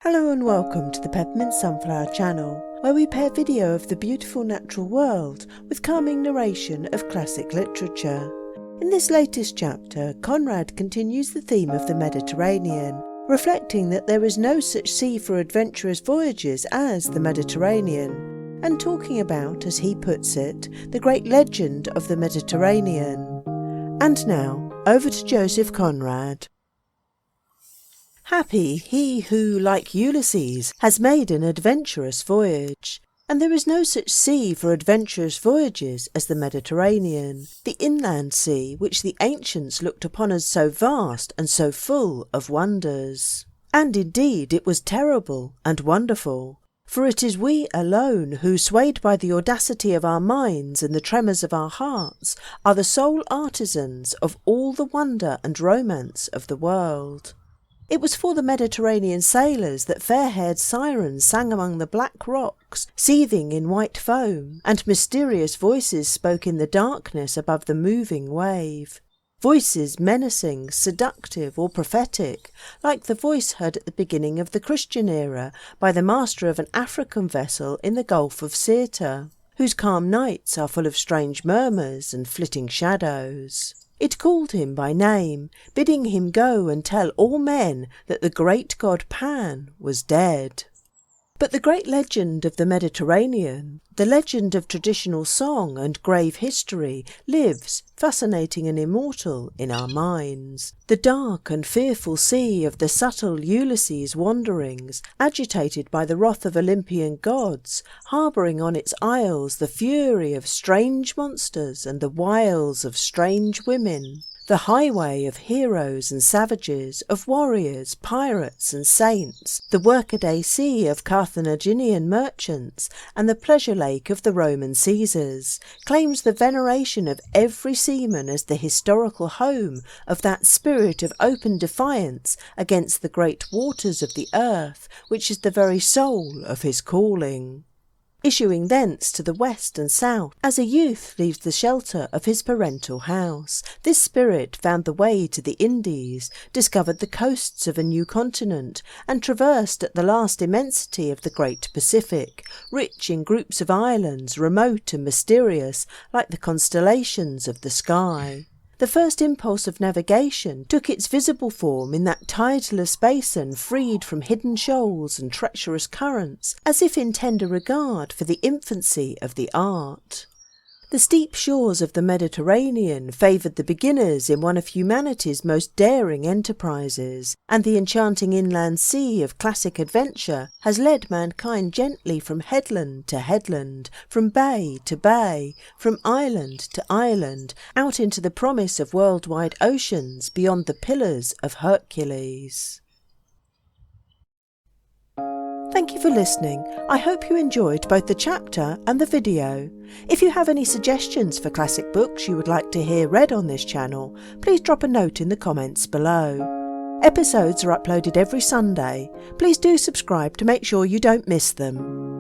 Hello and welcome to the Peppermint Sunflower channel, where we pair video of the beautiful natural world with calming narration of classic literature. In this latest chapter, Conrad continues the theme of the Mediterranean, reflecting that there is no such sea for adventurous voyages as the Mediterranean, and talking about, as he puts it, the great legend of the Mediterranean. And now, over to Joseph Conrad. Happy he who, like Ulysses, has made an adventurous voyage. And there is no such sea for adventurous voyages as the Mediterranean, the inland sea which the ancients looked upon as so vast and so full of wonders. And indeed it was terrible and wonderful, for it is we alone who, swayed by the audacity of our minds and the tremors of our hearts, are the sole artisans of all the wonder and romance of the world. It was for the Mediterranean sailors that fair-haired sirens sang among the black rocks, seething in white foam, and mysterious voices spoke in the darkness above the moving wave. Voices menacing, seductive, or prophetic, like the voice heard at the beginning of the Christian era by the master of an African vessel in the Gulf of Sirte, whose calm nights are full of strange murmurs and flitting shadows. It called him by name, bidding him go and tell all men that the great god Pan was dead. But the great legend of the Mediterranean, the legend of traditional song and grave history, lives, fascinating and immortal, in our minds. The dark and fearful sea of the subtle Ulysses' wanderings, agitated by the wrath of Olympian gods, harbouring on its isles the fury of strange monsters and the wiles of strange women. The highway of heroes and savages, of warriors, pirates and saints, the workaday sea of Carthaginian merchants, and the pleasure lake of the Roman Caesars, claims the veneration of every seaman as the historical home of that spirit of open defiance against the great waters of the earth, which is the very soul of his calling. Issuing thence to the west and south, as a youth leaves the shelter of his parental house, this spirit found the way to the Indies, discovered the coasts of a new continent, and traversed at the last immensity of the great Pacific, rich in groups of islands, remote and mysterious, like the constellations of the sky. The first impulse of navigation took its visible form in that tideless basin freed from hidden shoals and treacherous currents, as if in tender regard for the infancy of the art. The steep shores of the Mediterranean favoured the beginners in one of humanity's most daring enterprises, and the enchanting inland sea of classic adventure has led mankind gently from headland to headland, from bay to bay, from island to island, out into the promise of worldwide oceans beyond the Pillars of Hercules. Thank you for listening. I hope you enjoyed both the chapter and the video. If you have any suggestions for classic books you would like to hear read on this channel, please drop a note in the comments below. Episodes are uploaded every Sunday. Please do subscribe to make sure you don't miss them.